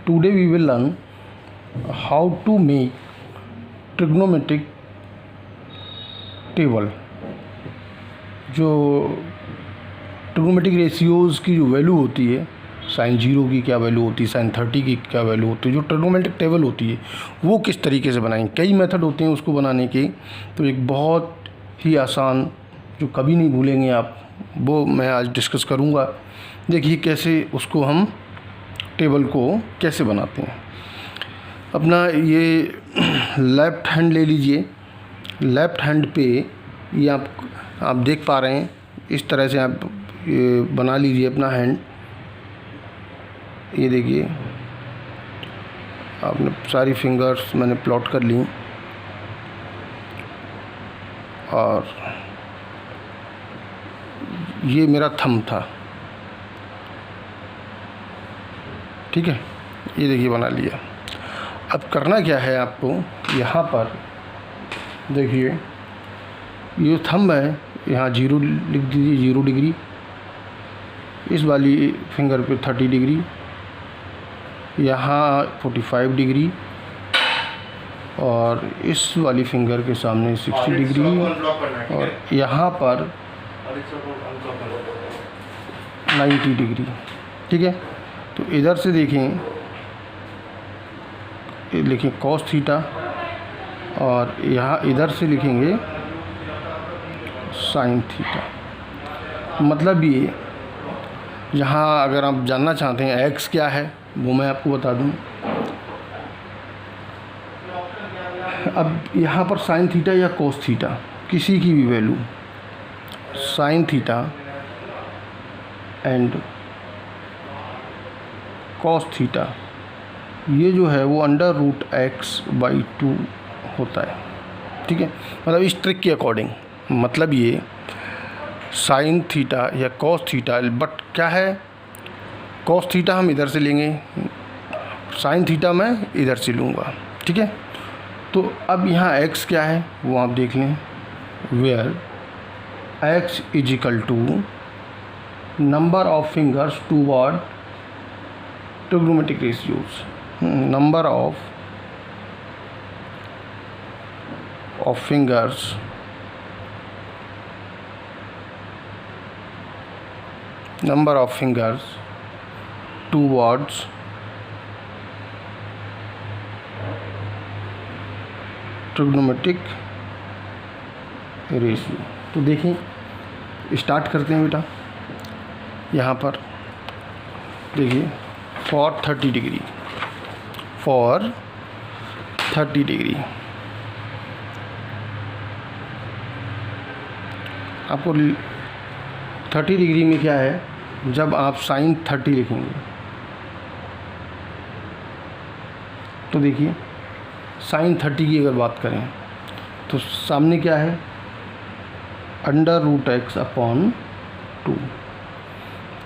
Today we will learn how to make trigonometric table। जो trigonometric ratios की जो value होती है, साइन 0 की क्या वैल्यू होती है, साइन 30 की क्या वैल्यू होती है, जो ट्रिग्नोमेट्रिक टेबल होती है वो किस तरीके से बनाएंगे। कई मेथड होते हैं उसको बनाने के, तो एक बहुत ही आसान जो कभी नहीं भूलेंगे आप, वो मैं आज डिस्कस करूँगा। देखिए कैसे उसको हम टेबल को कैसे बनाते हैं। अपना ये लेफ़्ट हैंड ले लीजिए। लेफ़्ट हैंड पे ये आप देख पा रहे हैं, इस तरह से आप ये बना लीजिए अपना हैंड। ये देखिए आपने सारी फिंगर्स मैंने प्लॉट कर ली, और ये मेरा थंब था, ठीक है। ये देखिए बना लिया। अब करना क्या है आपको, यहाँ पर देखिए ये थंब है, यहाँ 0 लिख दीजिए, 0 डिग्री। इस वाली फिंगर पे 30 डिग्री, यहाँ 45 डिग्री, और इस वाली फिंगर के सामने 60 डिग्री, और यहाँ पर 90 डिग्री, ठीक है। तो इधर से देखें, लिखें कॉस थीटा, और यहाँ इधर से लिखेंगे साइन थीटा। मतलब ये यहाँ अगर आप जानना चाहते हैं एक्स क्या है वो मैं आपको बता दूँ। अब यहाँ पर साइन थीटा या कॉस थीटा किसी की भी value, sine theta and cos theta, ये जो है वो √x/2 होता है, ठीक है। मतलब इस ट्रिक के अकॉर्डिंग, मतलब ये साइन थीटा या कॉस थीटा, बट क्या है, कॉस थीटा हम इधर से लेंगे, साइन थीटा मैं इधर से लूँगा, ठीक है। तो अब यहाँ x क्या है वो आप देख लें, where x = number of fingers toward trigonometric ratios, number of fingers towards trigonometric ratio. तो देखें, स्टार्ट करते हैं बेटा। यहाँ पर देखिए फॉर 30 डिग्री, आपको 30 डिग्री में क्या है, जब आप साइन 30 लिखेंगे तो देखिए साइन 30 की अगर बात करें तो सामने क्या है, √x/2।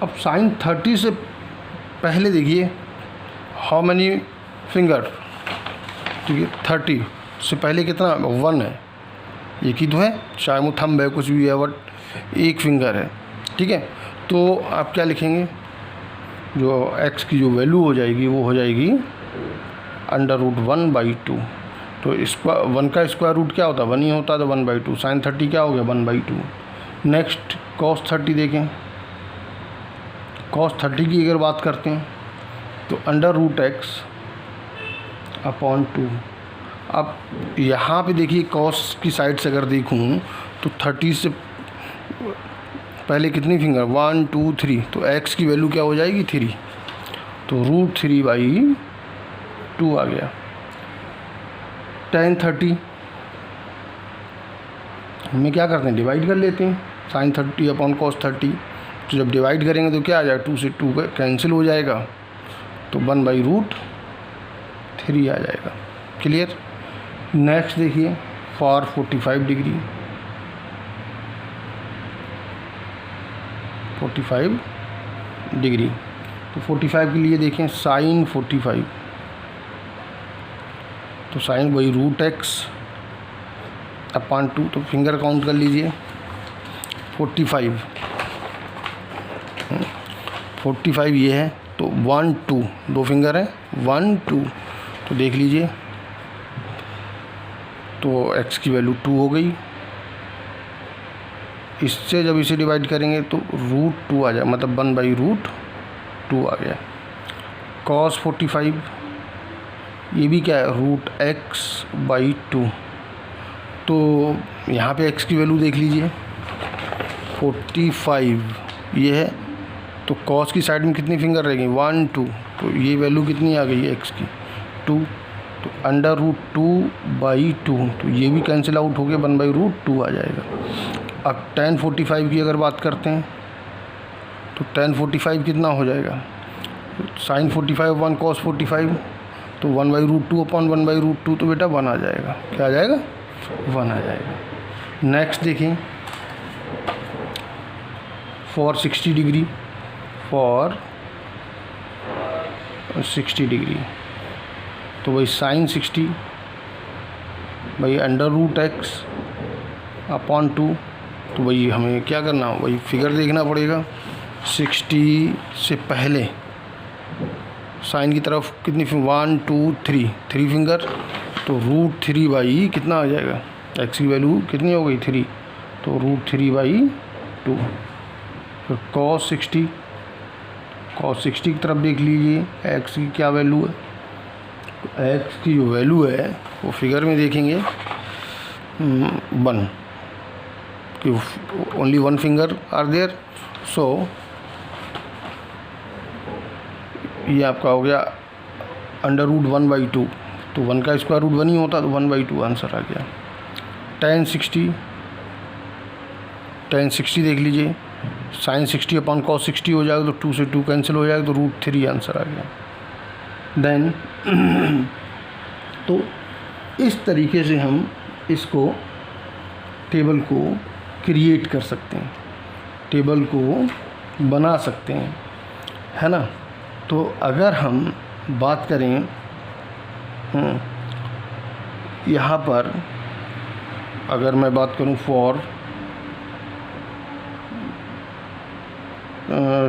अब साइन 30 से पहले देखिए हाउ मैनी फिंगर, ठीक है। 30 से पहले कितना, 1 है, एक ही तो है, चाहे वो थंब है कुछ भी है, बट एक फिंगर है, ठीक है। तो आप क्या लिखेंगे, जो x की जो वैल्यू हो जाएगी वो हो जाएगी √1/2। तो इसका 1 का स्क्वायर रूट क्या होता है, 1 ही होता है, तो 1/2। साइन 30 क्या हो गया, 1/2। नेक्स्ट कॉस 30 देखें, कॉस 30 की अगर बात करते हैं तो √x/2। अब यहाँ पे देखिए कॉस की साइड से अगर देखूँ तो 30 से पहले कितनी फिंगर, 1 2 3, तो x की वैल्यू क्या हो जाएगी, 3, तो √3/2 आ गया। tan 30 में क्या करते हैं, डिवाइड कर लेते हैं, साइन 30/cos 30। तो जब डिवाइड करेंगे तो क्या आ जाएगा, 2 से 2 कैंसिल हो जाएगा, तो 1/√3 आ जाएगा। क्लियर। नेक्स्ट देखिए फॉर 45 डिग्री, 45 डिग्री, तो 45 के लिए देखें साइन 45, तो साइन वही √x/2, तो फिंगर काउंट कर लीजिए 45 ये है, तो 1 2 2 फिंगर है 1 2, तो देख लीजिए तो x की वैल्यू 2 हो गई। इससे जब इसे डिवाइड करेंगे तो √2 आ जाए, मतलब 1/√2 आ गया। cos 45 ये भी क्या है √x/2, तो यहाँ पे x की वैल्यू देख लीजिए 45 ये है, तो cos की साइड में कितनी फिंगर रहेगी 1 2, तो ये वैल्यू कितनी आ गई है x की 2, तो √2/2, तो ये भी कैंसिल आउट हो गया 1/√2 आ जाएगा। अब tan 45 की अगर बात करते हैं तो tan 45 कितना हो जाएगा sin 45 1 cos 45, तो 1/√2/1/√2, तो बेटा 1 आ जाएगा। क्या आ जाएगा 1 आ जाएगा। नेक्स्ट देखें फॉर 60 डिग्री, फॉर 60 डिग्री तो वही sin 60 भाई √x/2, तो वही हमें क्या करना, वही फिगर देखना पड़ेगा। 60 से पहले साइन की तरफ कितनी 1 2 3 3 फिंगर, तो √3 कितना आ जाएगा, x की वैल्यू कितनी हो गई 3, तो √3/2। फिर cos 60 की तरफ देख लीजिए x की क्या वैल्यू है, तो x की जो वैल्यू है वो फिगर में देखेंगे 1, कि ओनली 1 फिंगर आर देयर, सो ये आपका हो गया √1/2, तो 1 का स्क्वायर रूट 1 ही होता, तो 1/2 आंसर आ गया। tan 60 देख लीजिए sin 60/cos 60 हो जाएगा, तो 2 से 2 कैंसिल हो जाएगा, तो √3 आंसर आ गया। देन तो इस तरीके से हम इसको टेबल को क्रिएट कर सकते हैं, टेबल को बना सकते हैं, है ना। तो अगर हम बात करें यहाँ पर, अगर मैं बात करूँ फॉर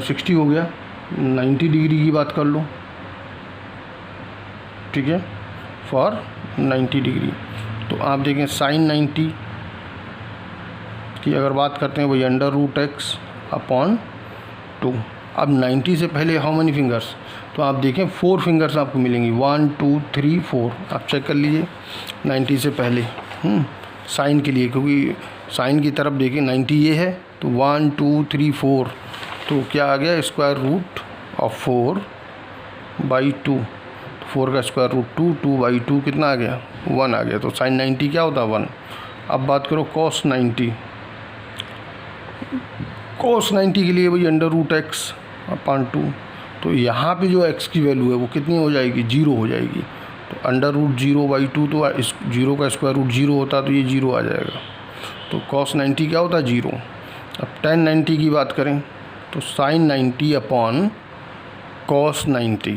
60 हो गया, 90 डिग्री की बात कर लो, ठीक है, फॉर 90 डिग्री, तो आप देखें sin 90 की अगर बात करते हैं वही √x/2। अब 90 से पहले हाउ मेनी फिंगर्स, तो आप देखें 4 फिंगर्स आपको मिलेंगी 1 2 3 4, आप चेक कर लीजिए 90 से पहले साइन के लिए, क्योंकि साइन की तरफ देखें 90 ये है, तो 1 2 3 4, तो क्या आ गया स्क्वायर रूट ऑफ 4/2, 4 का स्क्वायर रूट 2, 2/2 कितना आ गया 1 आ गया, तो sin 90 क्या होता है 1। अब बात करो cos 90 के लिए वही √x/2, तो यहाँ पे जो x की वैल्यू है वो कितनी हो जाएगी 0 हो जाएगी, तो √0/2, तो इस 0 का स्क्वायर रूट 0 होता है, तो ये 0 आ जाएगा, तो cos 90 क्या होता है 0। अब tan 90 की बात करें तो sin 90/cos 90,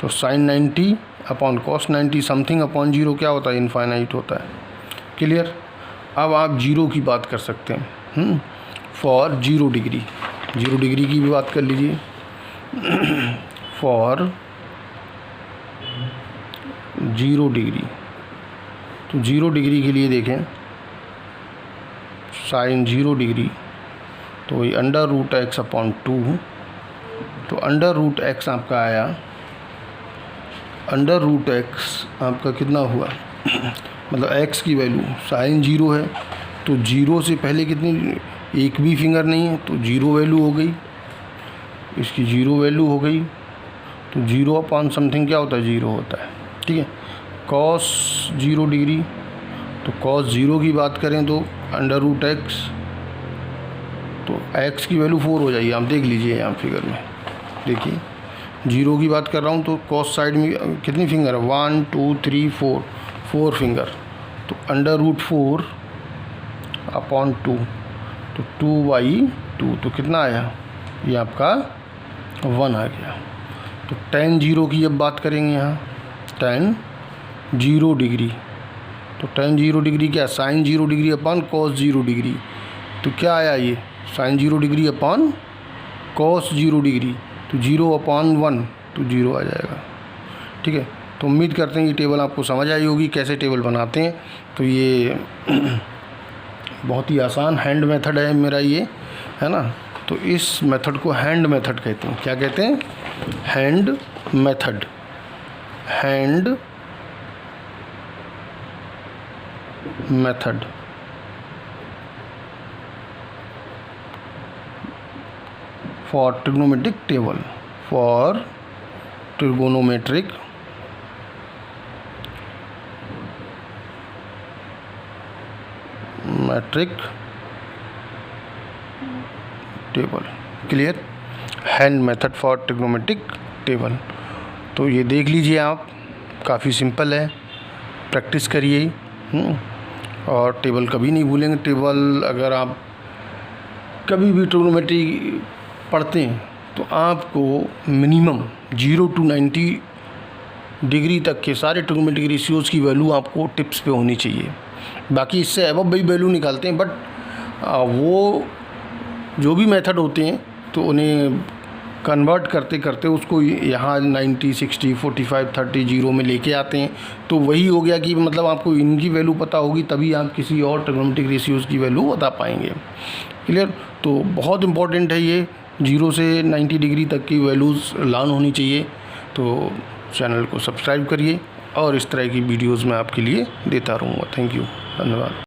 तो sin 90/cos 90 समथिंग अपॉन 0 क्या होता है इनफाइनाइट होता है। क्लियर। अब आप 0 की बात कर सकते हैं फॉर 0 डिग्री, 0 डिग्री की भी बात कर लीजिए फॉर 0 डिग्री, तो 0 डिग्री के लिए देखें sin 0 डिग्री, तो वही √x/2, तो √x आपका आया, √x आपका कितना हुआ मतलब x की वैल्यू sin 0 है, तो 0 से पहले कितनी, एक भी फिंगर नहीं है, तो 0 वैल्यू हो गई, इसकी 0 वैल्यू हो गई, तो 0/समथिंग क्या होता है 0 होता है, ठीक है। cos 0 डिग्री, तो cos 0 की बात करें तो √x, तो x की वैल्यू 4 हो जाएगी, आप देख लीजिए यहाँ फिगर में देखिए 0 की बात कर रहा हूँ, तो cos साइड में कितनी फिंगर है 1 2 3 4, 4 फिंगर, तो √4/2, तो 2/2, तो कितना आया ये आपका 1 आ गया। तो tan 0 की जब बात करेंगे यहाँ tan 0 डिग्री, तो tan 0 डिग्री क्या sin 0 degree upon cos 0 degree, तो क्या आया ये sin 0 degree upon cos 0 degree, तो 0/1 तो 0 आ जाएगा। ठीक है, तो उम्मीद करते हैं ये टेबल आपको समझ आई होगी कैसे टेबल बनाते हैं। तो ये बहुत ही आसान हैंड मेथड है मेरा ये, है ना। तो इस मेथड को हैंड मेथड कहते हैं। क्या कहते हैं? Hand method. Hand method for trigonometric table, for trigonometric table. Clear? Hand method for trigonometric table. तो ये देख लीजिए आप, काफ़ी सिंपल है, प्रैक्टिस करिए। और टेबल कभी नहीं भूलेंगे। टेबल अगर आप कभी भी ट्रिग्नोमेट्री पढ़ते हैं तो आपको मिनिमम 0 to 90 डिग्री तक के सारे ट्रिग्नोमेट्रिक रेशियोज़ की वैल्यू आपको टिप्स पे होनी चाहिए। बाकी इससे अबव भी वैल्यू निकालते हैं, बट वो जो भी मेथड होते हैं तो उन्हें कन्वर्ट करते करते उसको यहाँ 90, 60, 45, 30, 0 में लेके आते हैं। तो वही हो गया कि मतलब आपको इनकी वैल्यू पता होगी तभी आप किसी और ट्रिग्नोमेट्रिक रेशियोज़ की वैल्यू बता पाएंगे। क्लियर? तो बहुत इंपॉर्टेंट है ये, 0 से 90 डिग्री तक की वैल्यूज़ लर्न होनी चाहिए। तो चैनल को सब्सक्राइब करिए और इस तरह की वीडियोज़ मैं आपके लिए देता रहूँगा। थैंक यू, धन्यवाद।